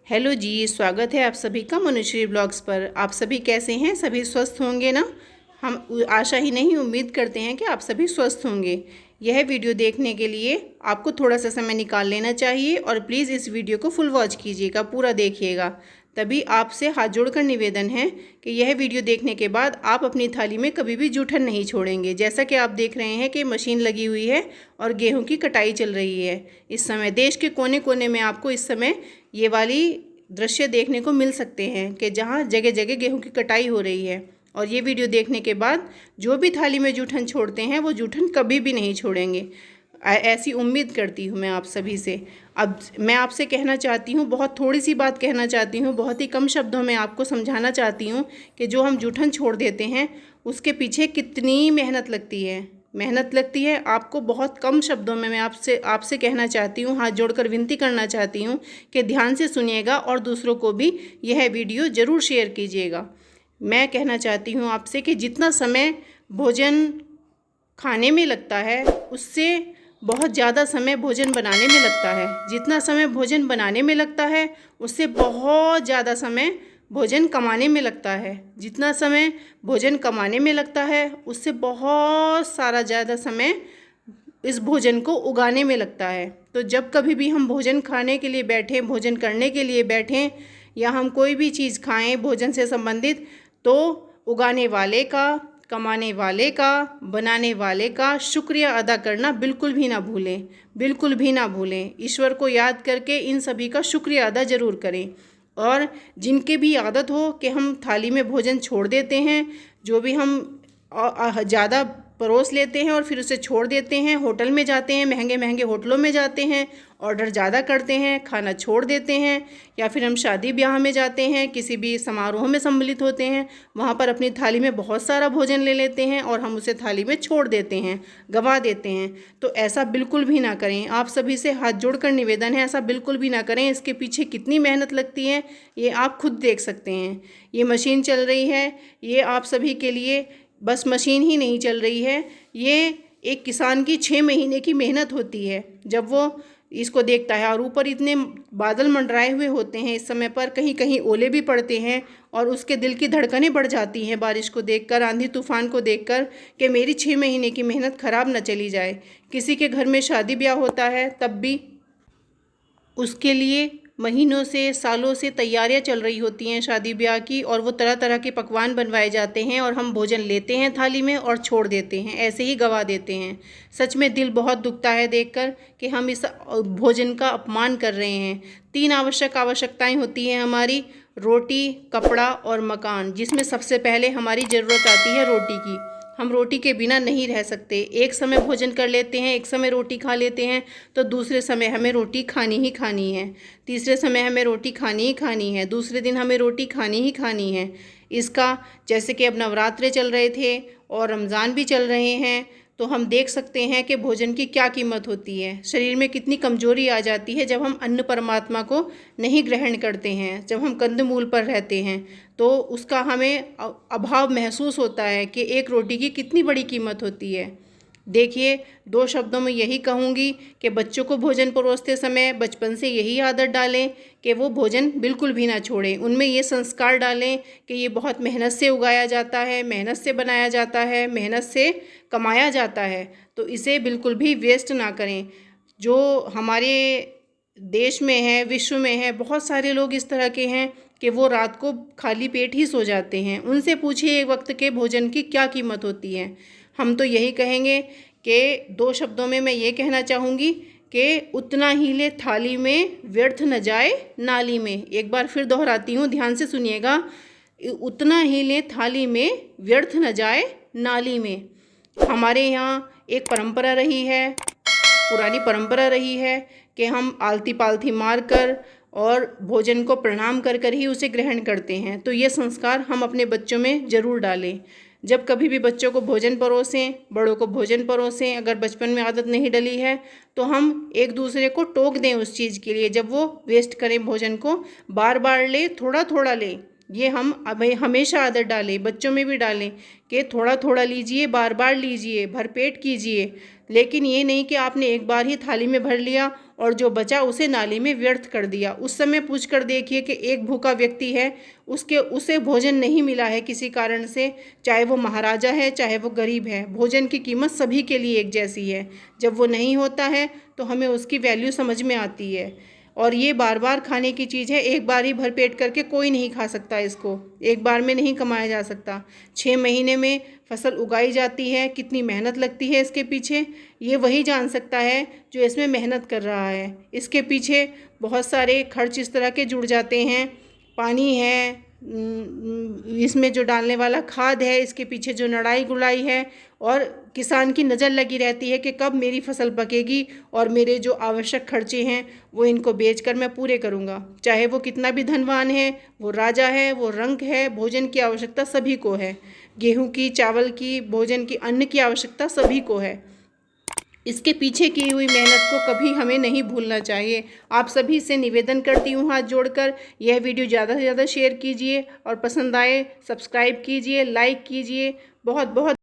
Hello जी, स्वागत है आप सभी का मनुश्री ब्लॉग्स पर। आप सभी कैसे हैं? सभी स्वस्थ होंगे ना? हम आशा ही नहीं उम्मीद करते हैं कि आप सभी स्वस्थ होंगे। यह वीडियो देखने के लिए आपको थोड़ा सा समय निकाल लेना चाहिए और प्लीज़ इस वीडियो को फुल वॉच कीजिएगा, पूरा देखिएगा। तभी आपसे हाथ जोड़कर निवेदन है कि यह वीडियो देखने के बाद आप अपनी थाली में कभी भी जूठन नहीं छोड़ेंगे। जैसा कि आप देख रहे हैं कि मशीन लगी हुई है और गेहूं की कटाई चल रही है। इस समय देश के कोने कोने में आपको इस समय ये वाली दृश्य देखने को मिल सकते हैं कि जहाँ जगह जगह गेहूं की कटाई हो रही है। और ये वीडियो देखने के बाद जो भी थाली में जूठन छोड़ते हैं वो जूठन कभी भी नहीं छोड़ेंगे, ऐसी उम्मीद करती हूँ मैं आप सभी से। अब मैं आपसे कहना चाहती हूँ, बहुत थोड़ी सी बात कहना चाहती हूँ, बहुत ही कम शब्दों में आपको समझाना चाहती हूँ कि जो हम जूठन छोड़ देते हैं उसके पीछे कितनी मेहनत लगती है। आपको बहुत कम शब्दों में मैं आपसे कहना चाहती हूँ, हाथ जोड़कर विनती करना चाहती हूँ कि ध्यान से सुनिएगा और दूसरों को भी यह वीडियो ज़रूर शेयर कीजिएगा। मैं कहना चाहती हूँ आपसे कि जितना समय भोजन खाने में लगता है उससे बहुत ज़्यादा समय भोजन बनाने में लगता है। जितना समय भोजन बनाने में लगता है उससे बहुत ज़्यादा समय भोजन कमाने में लगता है। जितना समय भोजन कमाने में लगता है उससे बहुत सारा ज़्यादा समय इस भोजन को उगाने में लगता है। तो जब कभी भी हम भोजन खाने के लिए बैठें, भोजन करने के लिए बैठें या हम कोई भी चीज़ खाएं भोजन से संबंधित, तो उगाने वाले का, कमाने वाले का, बनाने वाले का शुक्रिया अदा करना बिल्कुल भी ना भूलें, बिल्कुल भी ना भूलें। ईश्वर को याद करके इन सभी का शुक्रिया अदा ज़रूर करें। और जिनके भी आदत हो कि हम थाली में भोजन छोड़ देते हैं, जो भी हम ज़्यादा परोस लेते हैं और फिर उसे छोड़ देते हैं, होटल में जाते हैं, महंगे महंगे होटलों में जाते हैं, ऑर्डर ज़्यादा करते हैं, खाना छोड़ देते हैं, या फिर हम शादी ब्याह में जाते हैं, किसी भी समारोह में सम्मिलित होते हैं, वहाँ पर अपनी थाली में बहुत सारा भोजन ले लेते हैं और हम उसे थाली में छोड़ देते हैं, गवा देते हैं। तो ऐसा बिल्कुल भी ना करें। आप सभी से हाथ जोड़कर निवेदन है, ऐसा बिल्कुल भी ना करें। इसके पीछे कितनी मेहनत लगती है ये आप खुद देख सकते हैं। ये मशीन चल रही है, ये आप सभी के लिए बस मशीन ही नहीं चल रही है, ये एक किसान की 6 महीने की मेहनत होती है जब वो इसको देखता है। और ऊपर इतने बादल मंडराए हुए होते हैं, इस समय पर कहीं कहीं ओले भी पड़ते हैं और उसके दिल की धड़कनें बढ़ जाती हैं बारिश को देखकर, आंधी तूफान को देखकर, कि मेरी 6 महीने की मेहनत खराब न चली जाए। किसी के घर में शादी ब्याह होता है तब भी उसके लिए महीनों से, सालों से तैयारियां चल रही होती हैं शादी ब्याह की, और वो तरह तरह के पकवान बनवाए जाते हैं और हम भोजन लेते हैं थाली में और छोड़ देते हैं, ऐसे ही गवा देते हैं। सच में दिल बहुत दुखता है देखकर कि हम इस भोजन का अपमान कर रहे हैं। 3 आवश्यकताएं होती हैं हमारी: रोटी, कपड़ा और मकान, जिसमें सबसे पहले हमारी ज़रूरत आती है रोटी की। हम रोटी के बिना नहीं रह सकते। एक समय भोजन कर लेते हैं, एक समय रोटी खा लेते हैं, तो दूसरे समय हमें रोटी खानी ही खानी है, तीसरे समय हमें रोटी खानी ही खानी है, दूसरे दिन हमें रोटी खानी ही खानी है। इसका, जैसे कि अब नवरात्रे चल रहे थे और रमज़ान भी चल रहे हैं, तो हम देख सकते हैं कि भोजन की क्या कीमत होती है। शरीर में कितनी कमजोरी आ जाती है जब हम अन्न परमात्मा को नहीं ग्रहण करते हैं, जब हम कंदमूल पर रहते हैं, तो उसका हमें अभाव महसूस होता है कि एक रोटी की कितनी बड़ी कीमत होती है। देखिए, 2 शब्दों में यही कहूँगी कि बच्चों को भोजन परोसते समय बचपन से यही आदत डालें कि वो भोजन बिल्कुल भी ना छोड़ें। उनमें ये संस्कार डालें कि ये बहुत मेहनत से उगाया जाता है, मेहनत से बनाया जाता है, मेहनत से कमाया जाता है, तो इसे बिल्कुल भी वेस्ट ना करें। जो हमारे देश में है, विश्व में है, बहुत सारे लोग इस तरह के हैं कि वो रात को खाली पेट ही सो जाते हैं। उनसे पूछिए एक वक्त के भोजन की क्या कीमत होती है। हम तो यही कहेंगे कि 2 शब्दों में मैं ये कहना चाहूँगी कि उतना ही ले थाली में, व्यर्थ न जाए नाली में। एक बार फिर दोहराती हूँ, ध्यान से सुनिएगा। उतना ही ले थाली में, व्यर्थ न जाए नाली में। हमारे यहाँ एक परंपरा रही है, पुरानी परंपरा रही है कि हम आलती पालथी मार कर और भोजन को प्रणाम कर कर ही उसे ग्रहण करते हैं। तो ये संस्कार हम अपने बच्चों में ज़रूर डालें। जब कभी भी बच्चों को भोजन परोसें, बड़ों को भोजन परोसें, अगर बचपन में आदत नहीं डली है तो हम एक दूसरे को टोक दें उस चीज़ के लिए। जब वो वेस्ट करें भोजन को, बार बार ले, थोड़ा थोड़ा ले, ये हम हमेशा आदत डालें, बच्चों में भी डालें कि थोड़ा थोड़ा लीजिए, बार बार लीजिए, भरपेट कीजिए। लेकिन ये नहीं कि आपने एक बार ही थाली में भर लिया और जो बचा उसे नाली में व्यर्थ कर दिया। उस समय पूछ कर देखिए कि एक भूखा व्यक्ति है, उसे भोजन नहीं मिला है किसी कारण से, चाहे वो महाराजा है चाहे वो गरीब है। भोजन की कीमत सभी के लिए एक जैसी है। जब वो नहीं होता है तो हमें उसकी वैल्यू समझ में आती है। और ये बार बार खाने की चीज़ है, एक बार ही भरपेट करके कोई नहीं खा सकता इसको, एक बार में नहीं कमाया जा सकता। 6 महीने में फसल उगाई जाती है, कितनी मेहनत लगती है इसके पीछे, ये वही जान सकता है जो इसमें मेहनत कर रहा है। इसके पीछे बहुत सारे खर्च इस तरह के जुड़ जाते हैं, पानी है, इसमें जो डालने वाला खाद है, इसके पीछे जो नड़ाई गुड़ाई है, और किसान की नज़र लगी रहती है कि कब मेरी फसल पकेगी और मेरे जो आवश्यक खर्चे हैं वो इनको बेचकर मैं पूरे करूँगा। चाहे वो कितना भी धनवान है, वो राजा है, वो रंक है, भोजन की आवश्यकता सभी को है। गेहूं की, चावल की, भोजन की, अन्न की आवश्यकता सभी को है। इसके पीछे की हुई मेहनत को कभी हमें नहीं भूलना चाहिए। आप सभी से निवेदन करती हूँ हाथ जोड़कर, यह वीडियो ज़्यादा से ज़्यादा शेयर कीजिए और पसंद आए सब्सक्राइब कीजिए, लाइक कीजिए। बहुत बहुत